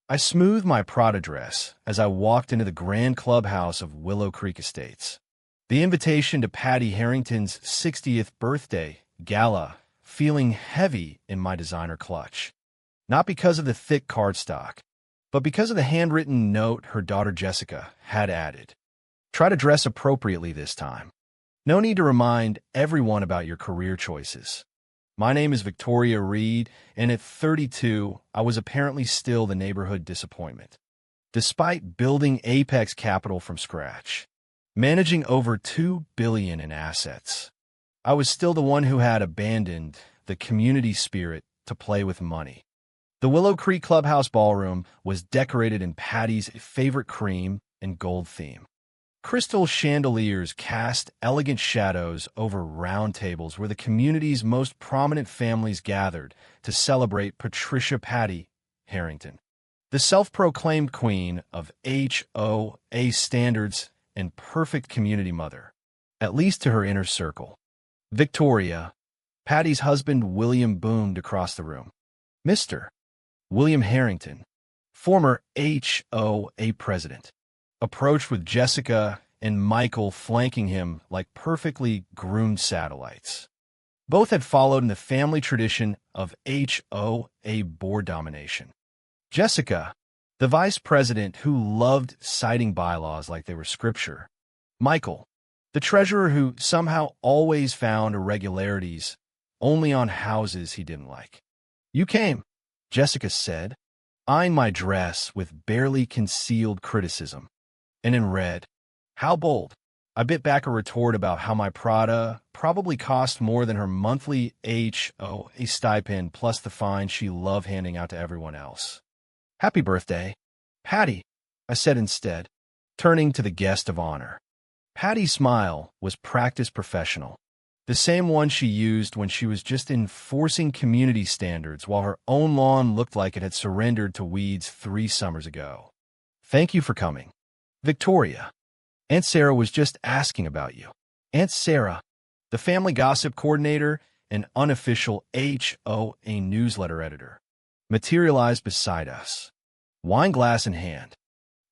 I smoothed my Prada dress as I walked into the grand clubhouse of Willow Creek Estates. The invitation to Patty Harrington's 60th birthday gala feeling heavy in my designer clutch. Not because of the thick cardstock, but because of the handwritten note her daughter Jessica had added. Try to dress appropriately this time. No need to remind everyone about your career choices. My name is Victoria Reed, and at 32, I was apparently still the neighborhood disappointment. Despite building Apex Capital from scratch, managing over $2 billion in assets, I was still the one who had abandoned the community spirit to play with money. The Willow Creek Clubhouse Ballroom was decorated in Patty's favorite cream and gold theme. Crystal chandeliers cast elegant shadows over round tables where the community's most prominent families gathered to celebrate Patricia Patty Harrington, the self-proclaimed queen of HOA standards and perfect community mother, at least to her inner circle. Victoria, Patty's husband William, boomed across the room. Mr. William Harrington, former HOA president, approached with Jessica and Michael flanking him like perfectly groomed satellites. Both had followed in the family tradition of HOA board domination. Jessica, the vice president who loved citing bylaws like they were scripture. Michael, the treasurer who somehow always found irregularities only on houses he didn't like. You came, Jessica said, eyeing my dress with barely concealed criticism. And in red, how bold. I bit back a retort about how my Prada probably cost more than her monthly HOA stipend plus the fine she loved handing out to everyone else. Happy birthday, Patty, I said instead, turning to the guest of honor. Patty's smile was practiced professional, the same one she used when she was just enforcing community standards while her own lawn looked like it had surrendered to weeds 3 summers ago. Thank you for coming. Victoria, Aunt Sarah was just asking about you. Aunt Sarah, the family gossip coordinator and unofficial HOA newsletter editor, materialized beside us, wine glass in hand.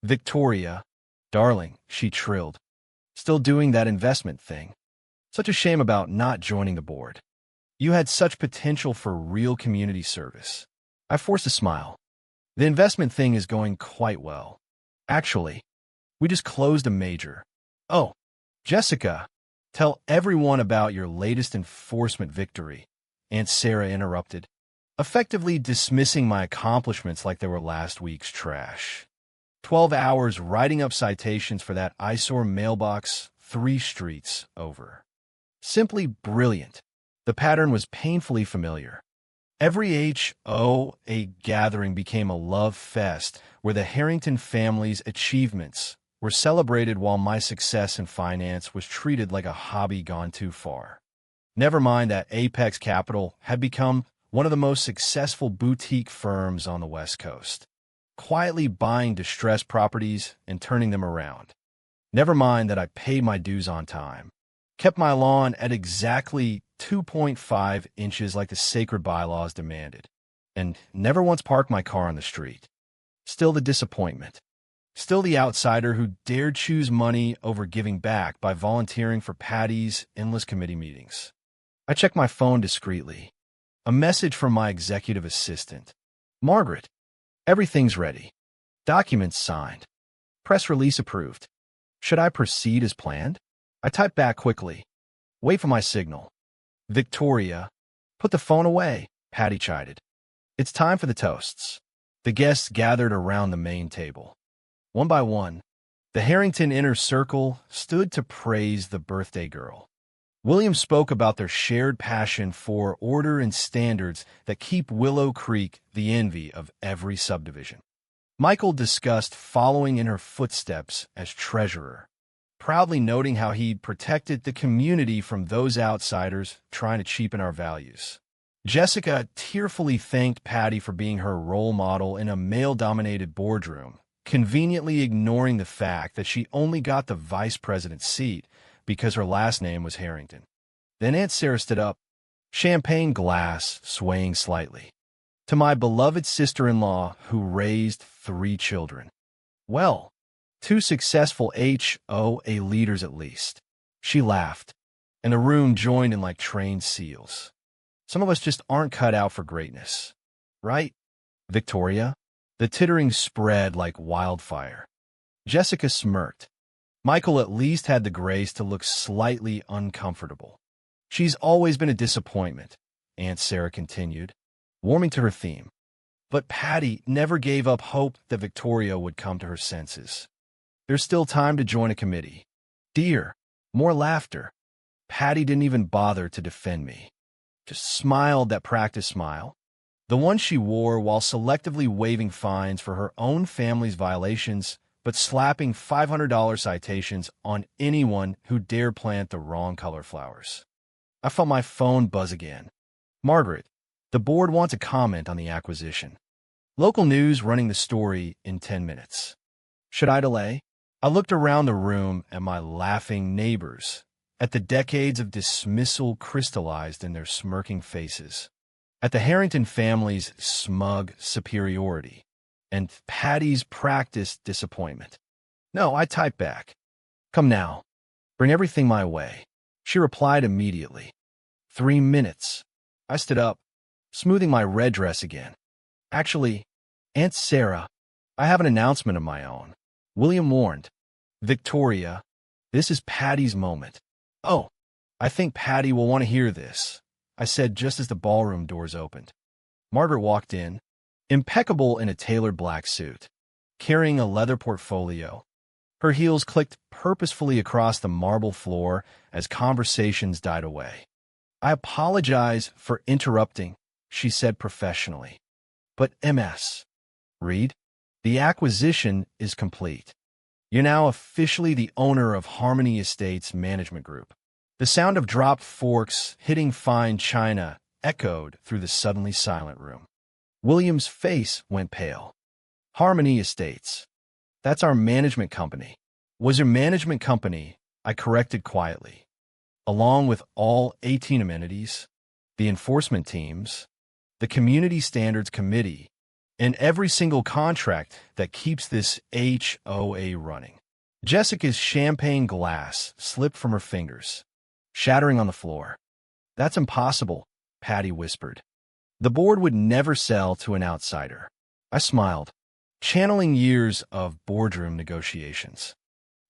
Victoria, darling, she trilled, still doing that investment thing. Such a shame about not joining the board. You had such potential for real community service. I forced a smile. The investment thing is going quite well. Actually, we just closed a major. Oh, Jessica, tell everyone about your latest enforcement victory, Aunt Sarah interrupted, effectively dismissing my accomplishments like they were last week's trash. 12 hours writing up citations for that eyesore mailbox 3 streets over. Simply brilliant. The pattern was painfully familiar. Every HOA gathering became a love fest where the Harrington family's achievements were celebrated while my success in finance was treated like a hobby gone too far. Never mind that Apex Capital had become one of the most successful boutique firms on the West Coast, quietly buying distressed properties and turning them around. Never mind that I paid my dues on time, kept my lawn at exactly 2.5 inches like the sacred bylaws demanded, and never once parked my car on the street. Still the disappointment. Still the outsider who dared choose money over giving back by volunteering for Patty's endless committee meetings. I checked my phone discreetly. A message from my executive assistant. Margaret, everything's ready. Documents signed. Press release approved. Should I proceed as planned? I typed back quickly. Wait for my signal. Victoria, put the phone away, Patty chided. It's time for the toasts. The guests gathered around the main table. One by one, the Harrington inner circle stood to praise the birthday girl. William spoke about their shared passion for order and standards that keep Willow Creek the envy of every subdivision. Michael discussed following in her footsteps as treasurer, proudly noting how he'd protected the community from those outsiders trying to cheapen our values. Jessica tearfully thanked Patty for being her role model in a male-dominated boardroom, conveniently ignoring the fact that she only got the vice president's seat because her last name was Harrington. Then Aunt Sarah stood up, champagne glass swaying slightly. To my beloved sister-in-law who raised 3 children. Well, 2 successful HOA leaders at least. She laughed, and the room joined in like trained seals. Some of us just aren't cut out for greatness. Right? Victoria? The tittering spread like wildfire. Jessica smirked. Michael at least had the grace to look slightly uncomfortable. She's always been a disappointment, Aunt Sarah continued, warming to her theme. But Patty never gave up hope that Victoria would come to her senses. There's still time to join a committee. Dear, more laughter. Patty didn't even bother to defend me. Just smiled that practice smile. The one she wore while selectively waiving fines for her own family's violations, but slapping $500 citations on anyone who dared plant the wrong color flowers. I felt my phone buzz again. Margaret, the board wants a comment on the acquisition. Local news running the story in 10 minutes. Should I delay? I looked around the room at my laughing neighbors, at the decades of dismissal crystallized in their smirking faces, at the Harrington family's smug superiority, and Patty's practiced disappointment. No, I typed back. Come now. Bring everything my way. She replied immediately. 3 minutes. I stood up, smoothing my red dress again. Actually, Aunt Sarah, I have an announcement of my own. William warned. Victoria, this is Patty's moment. Oh, I think Patty will want to hear this, I said just as the ballroom doors opened. Margaret walked in, impeccable in a tailored black suit, carrying a leather portfolio. Her heels clicked purposefully across the marble floor as conversations died away. I apologize for interrupting, she said professionally. But MS. Reed, the acquisition is complete. You're now officially the owner of Harmony Estates Management Group. The sound of dropped forks hitting fine china echoed through the suddenly silent room. William's face went pale. Harmony Estates. That's our management company. Was your management company, I corrected quietly, along with all 18 amenities, the enforcement teams, the Community Standards Committee, and every single contract that keeps this HOA running. Jessica's champagne glass slipped from her fingers, shattering on the floor. That's impossible, Patty whispered. The board would never sell to an outsider. I smiled, channeling years of boardroom negotiations.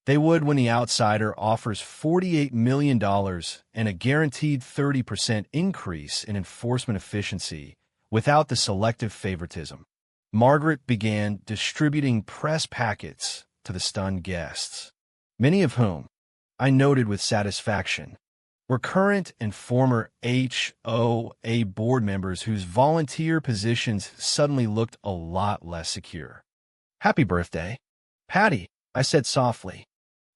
They would when the outsider offers $48 million and a guaranteed 30% increase in enforcement efficiency without the selective favoritism. Margaret began distributing press packets to the stunned guests, many of whom, I noted with satisfaction, were current and former HOA board members whose volunteer positions suddenly looked a lot less secure. Happy birthday, Patty, I said softly.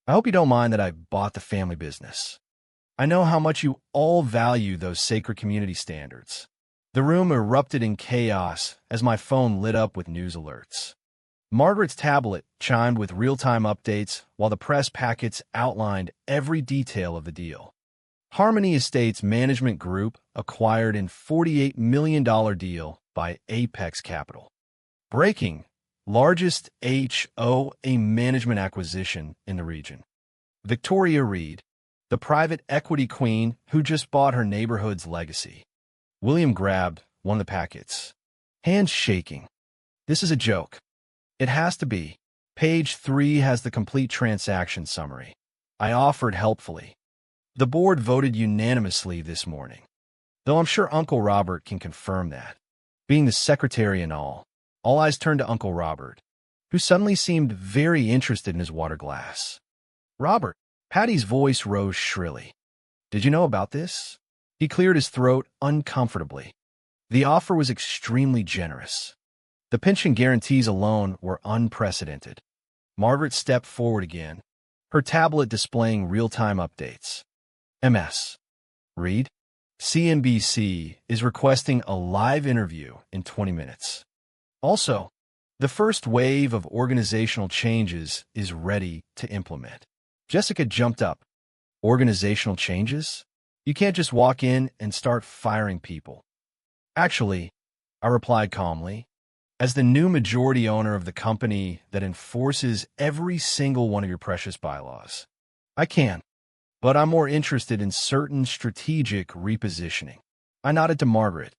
I hope you don't mind that I bought the family business. I know how much you all value those sacred community standards. The room erupted in chaos as my phone lit up with news alerts. Margaret's tablet chimed with real-time updates while the press packets outlined every detail of the deal. Harmony Estates Management Group acquired a $48 million deal by Apex Capital. Breaking, largest HOA management acquisition in the region. Victoria Reed, the private equity queen who just bought her neighborhood's legacy. William grabbed one of the packets, hands shaking. This is a joke. It has to be. Page 3 has the complete transaction summary. I offered helpfully. The board voted unanimously this morning, though I'm sure Uncle Robert can confirm that. Being the secretary and all eyes turned to Uncle Robert, who suddenly seemed very interested in his water glass. Robert, Patty's voice rose shrilly. Did you know about this? He cleared his throat uncomfortably. The offer was extremely generous. The pension guarantees alone were unprecedented. Margaret stepped forward again, her tablet displaying real-time updates. MS. Reed, CNBC is requesting a live interview in 20 minutes. Also, the first wave of organizational changes is ready to implement. Jessica jumped up. Organizational changes? You can't just walk in and start firing people. Actually, I replied calmly. As the new majority owner of the company that enforces every single one of your precious bylaws, I can, but I'm more interested in certain strategic repositioning. I nodded to Margaret,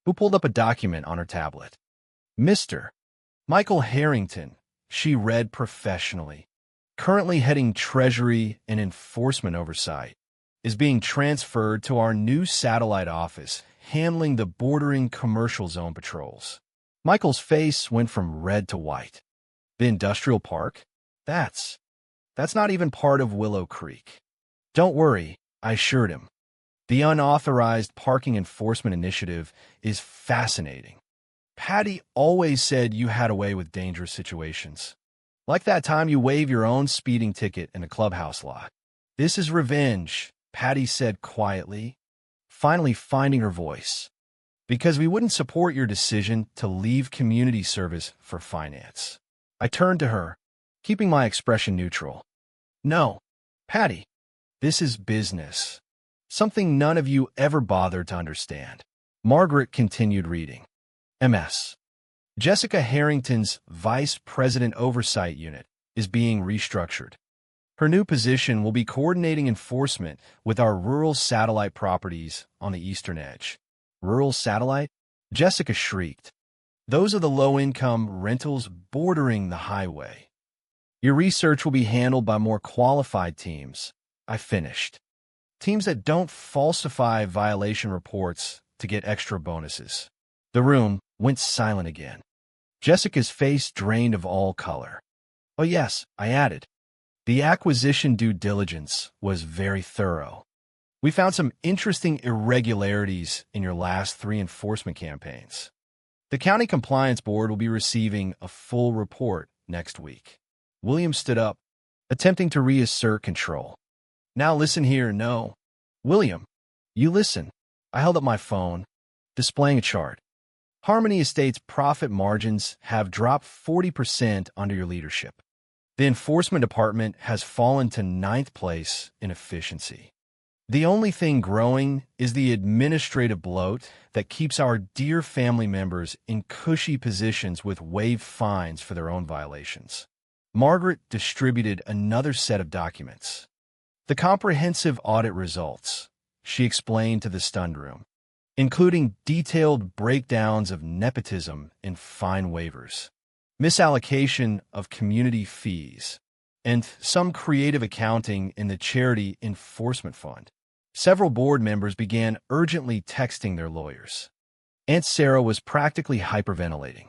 who pulled up a document on her tablet. Mr. Michael Harrington, she read professionally, currently heading Treasury and Enforcement Oversight, is being transferred to our new satellite office, handling the bordering commercial zone patrols. Michael's face went from red to white. The industrial park? That's not even part of Willow Creek. Don't worry, I assured him. The unauthorized parking enforcement initiative is fascinating. Patty always said you had a way with dangerous situations. Like that time you waved your own speeding ticket in a clubhouse lot. This is revenge, Patty said quietly, finally finding her voice. Because we wouldn't support your decision to leave community service for finance. I turned to her, keeping my expression neutral. No, Patty, this is business. Something none of you ever bothered to understand. Margaret continued reading. MS. Jessica Harrington's Vice President Oversight Unit is being restructured. Her new position will be coordinating enforcement with our rural satellite properties on the eastern edge. Rural satellite? Jessica shrieked. Those are the low-income rentals bordering the highway. Your research will be handled by more qualified teams, I finished. Teams that don't falsify violation reports to get extra bonuses. The room went silent again. Jessica's face drained of all color. Oh yes, I added. The acquisition due diligence was very thorough. We found some interesting irregularities in your last 3 enforcement campaigns. The County Compliance Board will be receiving a full report next week. William stood up, attempting to reassert control. Now listen here, no. William, you listen. I held up my phone, displaying a chart. Harmony Estates' profit margins have dropped 40% under your leadership. The enforcement department has fallen to 9th place in efficiency. The only thing growing is the administrative bloat that keeps our dear family members in cushy positions with waived fines for their own violations. Margaret distributed another set of documents. The comprehensive audit results, she explained to the stunned room, including detailed breakdowns of nepotism and fine waivers, misallocation of community fees, and some creative accounting in the Charity Enforcement Fund. Several board members began urgently texting their lawyers. Aunt Sarah was practically hyperventilating.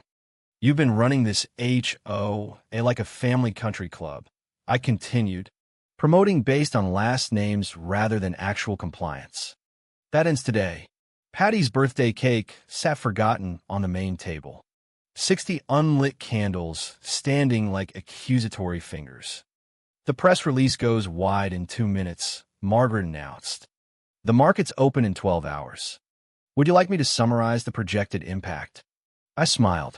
You've been running this HOA like a family country club, I continued, promoting based on last names rather than actual compliance. That ends today. Patty's birthday cake sat forgotten on the main table. 60 unlit candles standing like accusatory fingers. The press release goes wide in 2 minutes, Margaret announced. The market's open in 12 hours. Would you like me to summarize the projected impact? I smiled.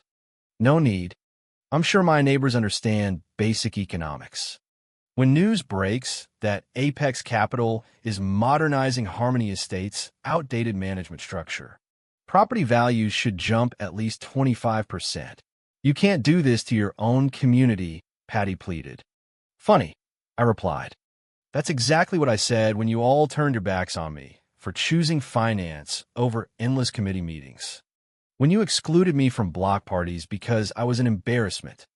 No need. I'm sure my neighbors understand basic economics. When news breaks that Apex Capital is modernizing Harmony Estates' outdated management structure, property values should jump at least 25%. You can't do this to your own community, Patty pleaded. Funny, I replied. That's exactly what I said when you all turned your backs on me for choosing finance over endless committee meetings. When you excluded me from block parties because I was an embarrassment.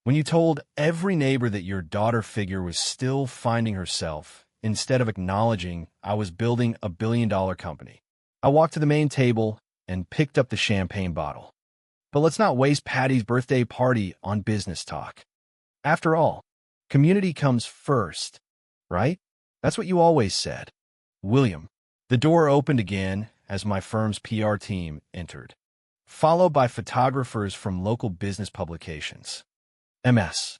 When you told every neighbor that your daughter figure was still finding herself instead of acknowledging I was building a billion-dollar company. I walked to the main table and picked up the champagne bottle. But let's not waste Patty's birthday party on business talk. After all, community comes first. Right? That's what you always said. William. The door opened again as my firm's PR team entered, followed by photographers from local business publications. MS.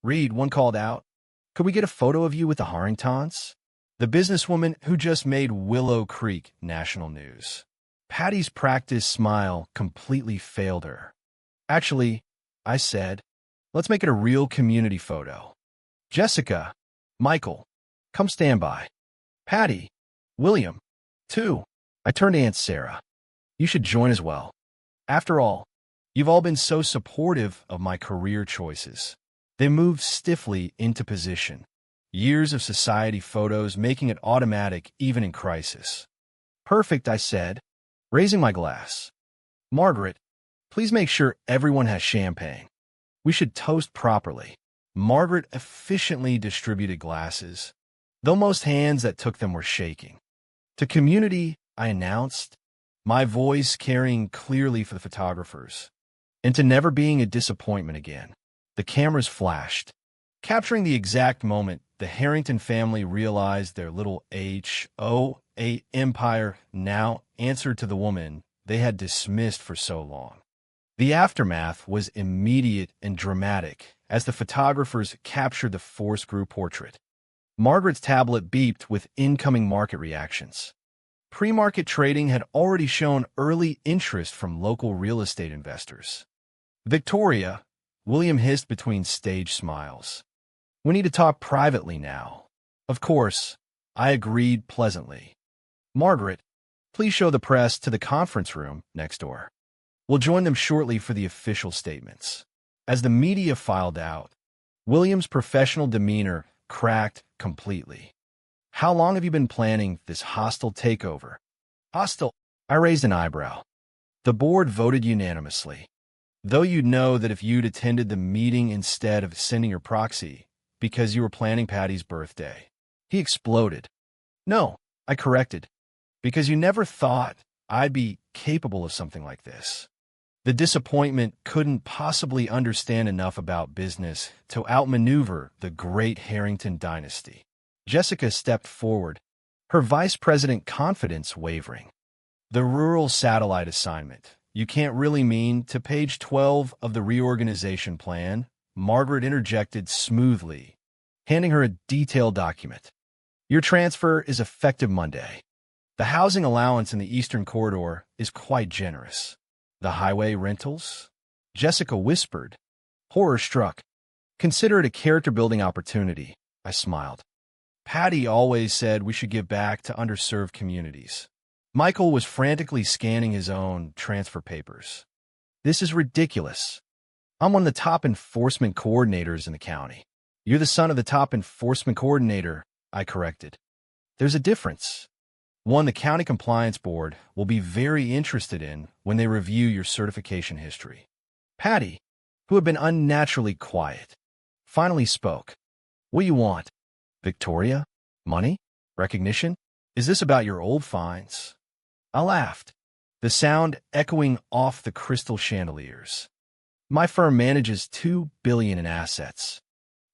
Reed, one called out, could we get a photo of you with the Harringtons? The businesswoman who just made Willow Creek national news. Patty's practiced smile completely failed her. Actually, I said, let's make it a real community photo. Jessica, Michael, come stand by. Patty, William, too. I turned to Aunt Sarah. You should join as well. After all, you've all been so supportive of my career choices. They moved stiffly into position. Years of society photos making it automatic even in crisis. Perfect, I said, raising my glass. Margaret, please make sure everyone has champagne. We should toast properly. Margaret efficiently distributed glasses, though most hands that took them were shaking. To community, I announced, my voice carrying clearly for the photographers, and to never being a disappointment again. The cameras flashed, capturing the exact moment the Harrington family realized their little HOA empire now answered to the woman they had dismissed for so long. The aftermath was immediate and dramatic as the photographers captured the forced group portrait. Margaret's tablet beeped with incoming market reactions. Pre-market trading had already shown early interest from local real estate investors. Victoria, William hissed between stage smiles. We need to talk privately now. Of course, I agreed pleasantly. Margaret, please show the press to the conference room next door. We'll join them shortly for the official statements. As the media filed out, William's professional demeanor cracked completely. How long have you been planning this hostile takeover? Hostile? I raised an eyebrow. The board voted unanimously. Though you'd know that if you'd attended the meeting instead of sending your proxy because you were planning Patty's birthday. He exploded. No, I corrected, because you never thought I'd be capable of something like this. The disappointment couldn't possibly understand enough about business to outmaneuver the great Harrington dynasty. Jessica stepped forward, her vice president confidence wavering. The rural satellite assignment. You can't really mean to page 12 of the reorganization plan, Margaret interjected smoothly, handing her a detailed document. Your transfer is effective Monday. The housing allowance in the Eastern Corridor is quite generous. The highway rentals? Jessica whispered, horror struck. Consider it a character-building opportunity, I smiled. Patty always said we should give back to underserved communities. Michael was frantically scanning his own transfer papers. This is ridiculous. I'm one of the top enforcement coordinators in the county. You're the son of the top enforcement coordinator, I corrected. There's a difference. One the county compliance board will be very interested in when they review your certification history. Patty, who had been unnaturally quiet, finally spoke. What do you want? Victoria? Money? Recognition? Is this about your old fines? I laughed, the sound echoing off the crystal chandeliers. My firm manages $2 billion in assets.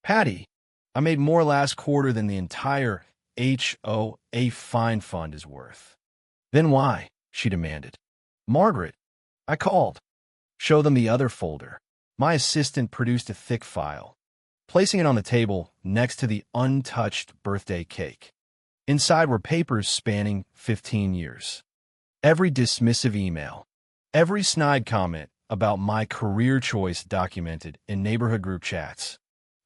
Patty, I made more last quarter than the entire HOA fine fund is worth. Then why? She demanded. Margaret, I called. Show them the other folder. My assistant produced a thick file, placing it on the table next to the untouched birthday cake. Inside were papers spanning 15 years. Every dismissive email, every snide comment about my career choice documented in neighborhood group chats.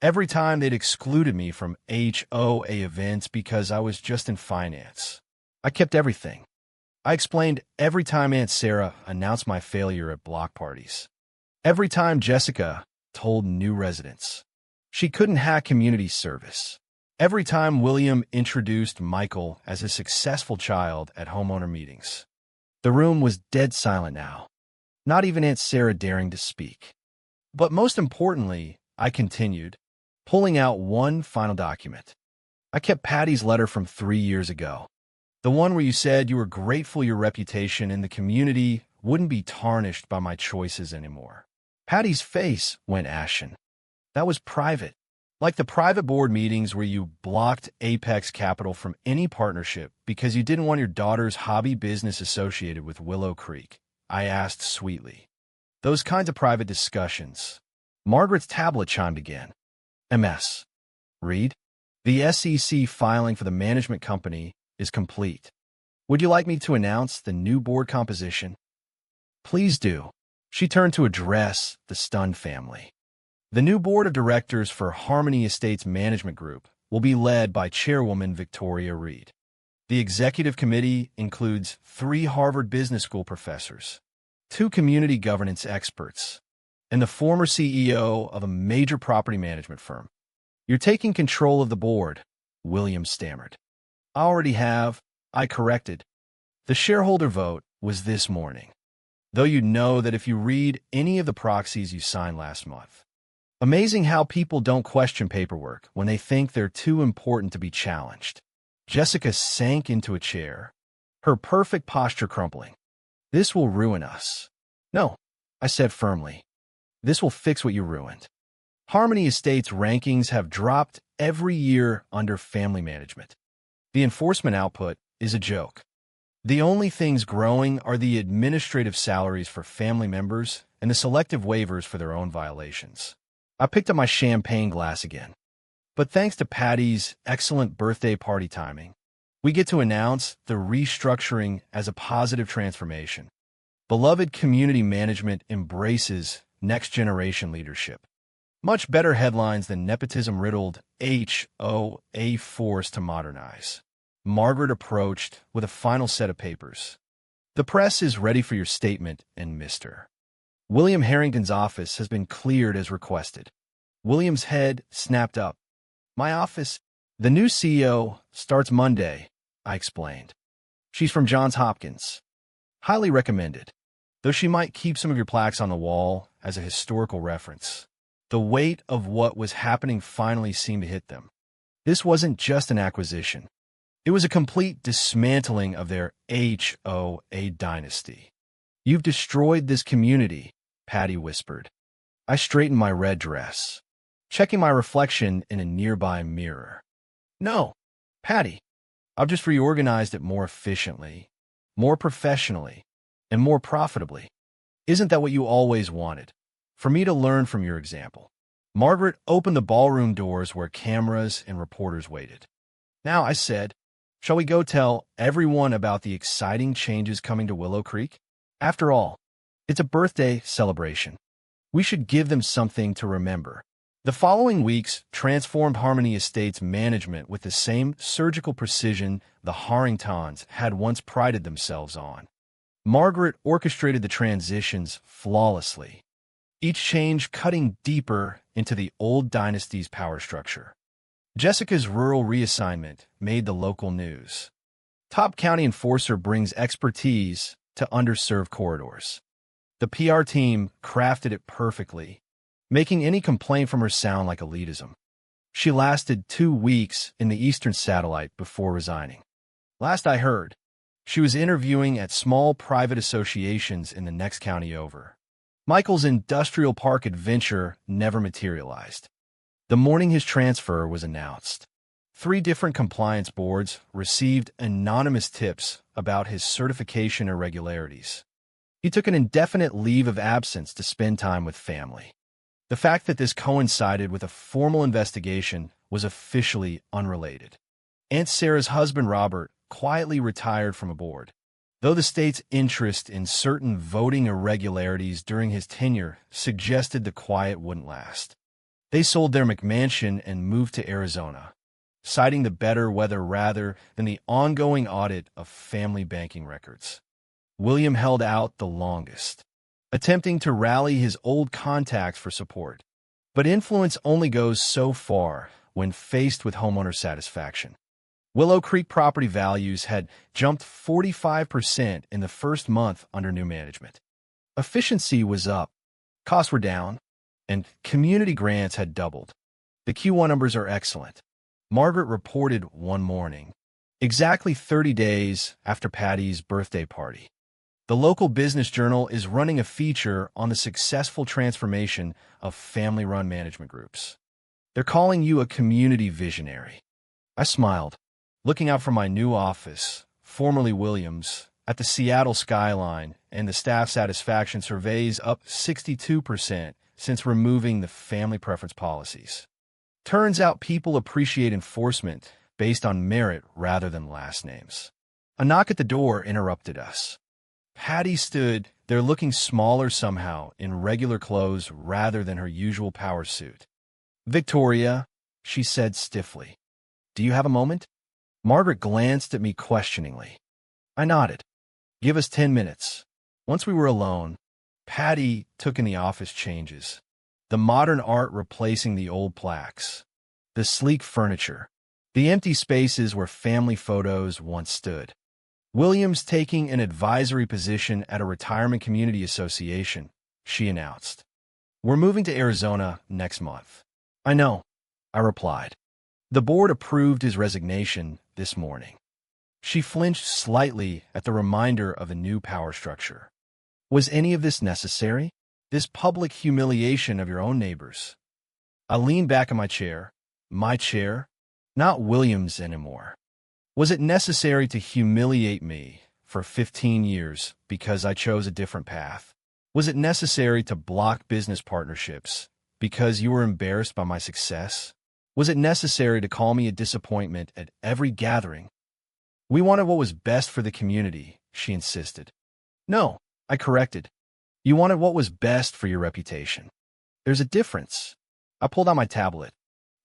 Every time they'd excluded me from HOA events because I was just in finance. I kept everything. I explained every time Aunt Sarah announced my failure at block parties. Every time Jessica told new residents she couldn't hack community service. Every time William introduced Michael as a successful child at homeowner meetings. The room was dead silent now, not even Aunt Sarah daring to speak. But most importantly, I continued, pulling out one final document. I kept Patty's letter from 3 years ago, the one where you said you were grateful your reputation in the community wouldn't be tarnished by my choices anymore. Patty's face went ashen. That was private. Like the private board meetings where you blocked Apex Capital from any partnership because you didn't want your daughter's hobby business associated with Willow Creek, I asked sweetly. Those kinds of private discussions. Margaret's tablet chimed again. MS. Read. The SEC filing for the management company is complete. Would you like me to announce the new board composition? Please do. She turned to address the stunned family. The new board of directors for Harmony Estates Management Group will be led by Chairwoman Victoria Reed. The executive committee includes 3 Harvard Business School professors, two community governance experts, and the former CEO of a major property management firm. You're taking control of the board, William stammered. I already have, I corrected. The shareholder vote was this morning, though you know that if you read any of the proxies you signed last month. Amazing how people don't question paperwork when they think they're too important to be challenged. Jessica sank into a chair, her perfect posture crumpling. This will ruin us. No, I said firmly. This will fix what you ruined. Harmony Estates rankings have dropped every year under family management. The enforcement output is a joke. The only things growing are the administrative salaries for family members and the selective waivers for their own violations. I picked up my champagne glass again. But thanks to Patty's excellent birthday party timing, we get to announce the restructuring as a positive transformation. Beloved community management embraces next-generation leadership. Much better headlines than nepotism-riddled HOA forced to modernize. Margaret approached with a final set of papers. The press is ready for your statement, and Mr. William Harrington's office has been cleared as requested. William's head snapped up. My office? The new CEO starts Monday, I explained. She's from Johns Hopkins. Highly recommended, though she might keep some of your plaques on the wall as a historical reference. The weight of what was happening finally seemed to hit them. This wasn't just an acquisition. It was a complete dismantling of their HOA dynasty. You've destroyed this community, Patty whispered. I straightened my red dress, checking my reflection in a nearby mirror. No, Patty, I've just reorganized it more efficiently, more professionally, and more profitably. Isn't that what you always wanted? For me to learn from your example. Margaret opened the ballroom doors where cameras and reporters waited. Now, I said, shall we go tell everyone about the exciting changes coming to Willow Creek? After all, it's a birthday celebration. We should give them something to remember. The following weeks transformed Harmony Estates management with the same surgical precision the Harringtons had once prided themselves on. Margaret orchestrated the transitions flawlessly, each change cutting deeper into the old dynasty's power structure. Jessica's rural reassignment made the local news. Top county enforcer brings expertise to underserved corridors. The PR team crafted it perfectly, making any complaint from her sound like elitism. She lasted 2 weeks in the Eastern Satellite before resigning. Last I heard, she was interviewing at small private associations in the next county over. Michael's industrial park adventure never materialized. The morning his transfer was announced, 3 different compliance boards received anonymous tips about his certification irregularities. He took an indefinite leave of absence to spend time with family. The fact that this coincided with a formal investigation was officially unrelated. Aunt Sarah's husband, Robert, quietly retired from a board, though the state's interest in certain voting irregularities during his tenure suggested the quiet wouldn't last. They sold their McMansion and moved to Arizona, citing the better weather rather than the ongoing audit of family banking records. William held out the longest, attempting to rally his old contacts for support. But influence only goes so far when faced with homeowner satisfaction. Willow Creek property values had jumped 45% in the first month under new management. Efficiency was up, costs were down, and community grants had doubled. The Q1 numbers are excellent, Margaret reported one morning, exactly 30 days after Patty's birthday party. The local business journal is running a feature on the successful transformation of family-run management groups. They're calling you a community visionary. I smiled, looking out from my new office, formerly Williams, at the Seattle skyline and the staff satisfaction surveys up 62% since removing the family preference policies. Turns out people appreciate enforcement based on merit rather than last names. A knock at the door interrupted us. Patty stood there looking smaller somehow in regular clothes rather than her usual power suit. Victoria, she said stiffly. Do you have a moment? Margaret glanced at me questioningly. I nodded. Give us 10 minutes. Once we were alone, Patty took in the office changes. The modern art replacing the old plaques. The sleek furniture. The empty spaces where family photos once stood. William's taking an advisory position at a retirement community association, she announced. We're moving to Arizona next month. I know, I replied. The board approved his resignation this morning. She flinched slightly at the reminder of a new power structure. Was any of this necessary? This public humiliation of your own neighbors? I leaned back in my chair, not William's anymore. Was it necessary to humiliate me for 15 years because I chose a different path? Was it necessary to block business partnerships because you were embarrassed by my success? Was it necessary to call me a disappointment at every gathering? We wanted what was best for the community, she insisted. No, I corrected. You wanted what was best for your reputation. There's a difference. I pulled out my tablet,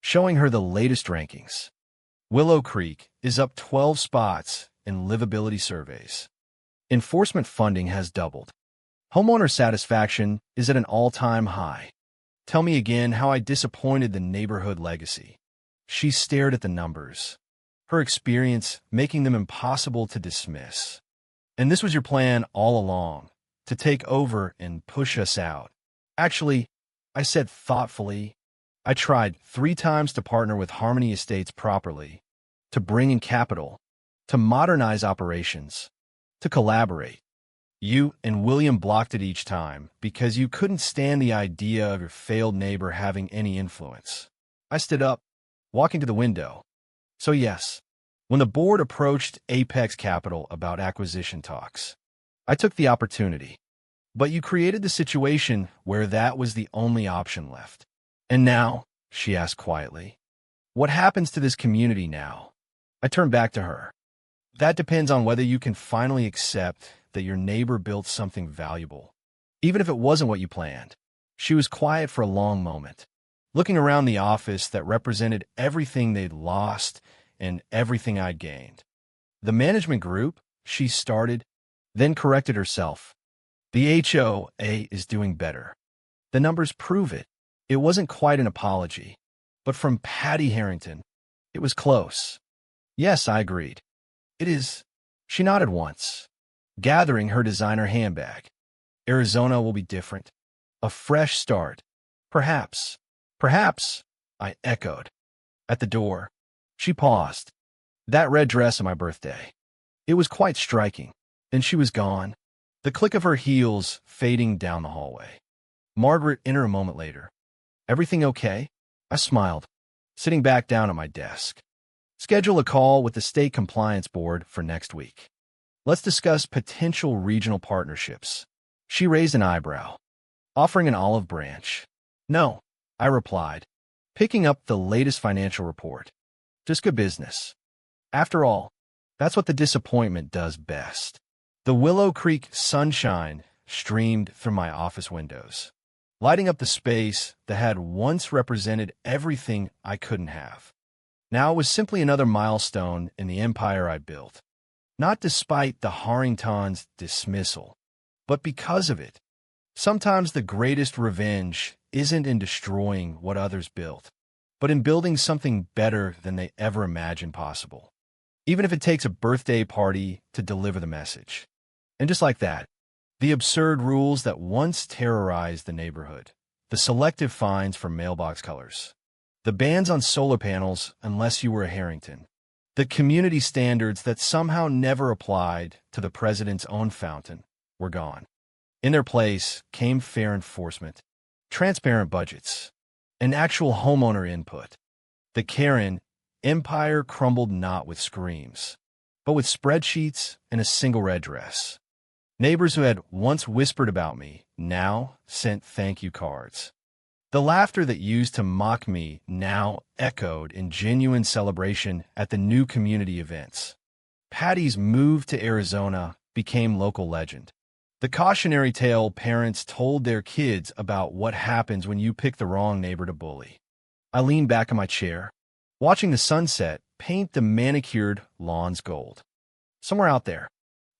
showing her the latest rankings. Willow Creek is up 12 spots in livability surveys. Enforcement funding has doubled. Homeowner satisfaction is at an all-time high. Tell me again how I disappointed the neighborhood legacy. She stared at the numbers, her experience making them impossible to dismiss. And this was your plan all along, to take over and push us out. Actually, I said thoughtfully, I tried 3 times to partner with Harmony Estates properly, to bring in capital, to modernize operations, to collaborate. You and William blocked it each time because you couldn't stand the idea of your failed neighbor having any influence. I stood up, walking to the window. So yes, when the board approached Apex Capital about acquisition talks, I took the opportunity. But you created the situation where that was the only option left. And now, she asked quietly, what happens to this community now? I turned back to her. That depends on whether you can finally accept that your neighbor built something valuable, even if it wasn't what you planned. She was quiet for a long moment, looking around the office that represented everything they'd lost and everything I'd gained. The management group, she started, then corrected herself. The HOA is doing better. The numbers prove it. It wasn't quite an apology, but from Patty Harrington, it was close. Yes, I agreed. It is. She nodded once, gathering her designer handbag. Arizona will be different. A fresh start. Perhaps. Perhaps, I echoed. At the door, she paused. That red dress on my birthday. It was quite striking. Then she was gone, the click of her heels fading down the hallway. Margaret entered a moment later. Everything okay? I smiled, sitting back down at my desk. Schedule a call with the State Compliance Board for next week. Let's discuss potential regional partnerships. She raised an eyebrow, offering an olive branch. No, I replied, picking up the latest financial report. Just good business. After all, that's what the disappointment does best. The Willow Creek sunshine streamed through my office windows, lighting up the space that had once represented everything I couldn't have. Now it was simply another milestone in the empire I built, not despite the Harringtons' dismissal, but because of it. Sometimes the greatest revenge isn't in destroying what others built, but in building something better than they ever imagined possible, even if it takes a birthday party to deliver the message. And just like that, the absurd rules that once terrorized the neighborhood, the selective fines for mailbox colors, the bans on solar panels unless you were a Harrington, the community standards that somehow never applied to the president's own fountain, were gone. In their place came fair enforcement, transparent budgets, and actual homeowner input. The Karen empire crumbled not with screams, but with spreadsheets and a single red dress. Neighbors who had once whispered about me now sent thank you cards. The laughter that used to mock me now echoed in genuine celebration at the new community events. Patty's move to Arizona became local legend. The cautionary tale parents told their kids about what happens when you pick the wrong neighbor to bully. I leaned back in my chair, watching the sunset paint the manicured lawns gold. Somewhere out there,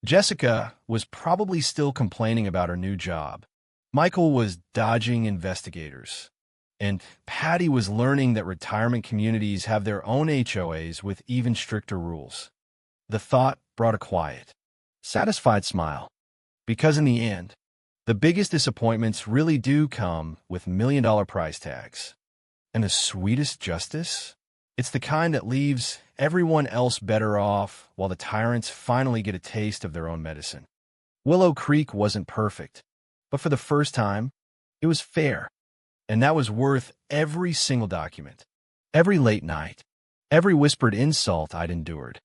Jessica was probably still complaining about her new job. Michael was dodging investigators. And Patty was learning that retirement communities have their own HOAs with even stricter rules. The thought brought a quiet, satisfied smile. Because in the end, the biggest disappointments really do come with million-dollar price tags. And the sweetest justice? It's the kind that leaves everyone else better off while the tyrants finally get a taste of their own medicine. Willow Creek wasn't perfect, but for the first time, it was fair. And that was worth every single document, every late night, every whispered insult I'd endured.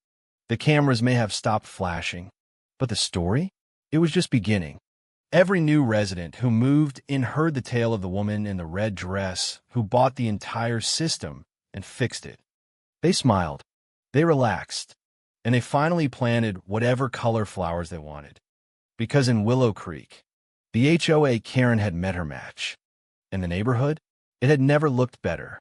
The cameras may have stopped flashing, but the story? It was just beginning. Every new resident who moved in heard the tale of the woman in the red dress who bought the entire system and fixed it. They smiled, they relaxed, and they finally planted whatever color flowers they wanted. Because in Willow Creek, the HOA Karen had met her match. In the neighborhood, it had never looked better.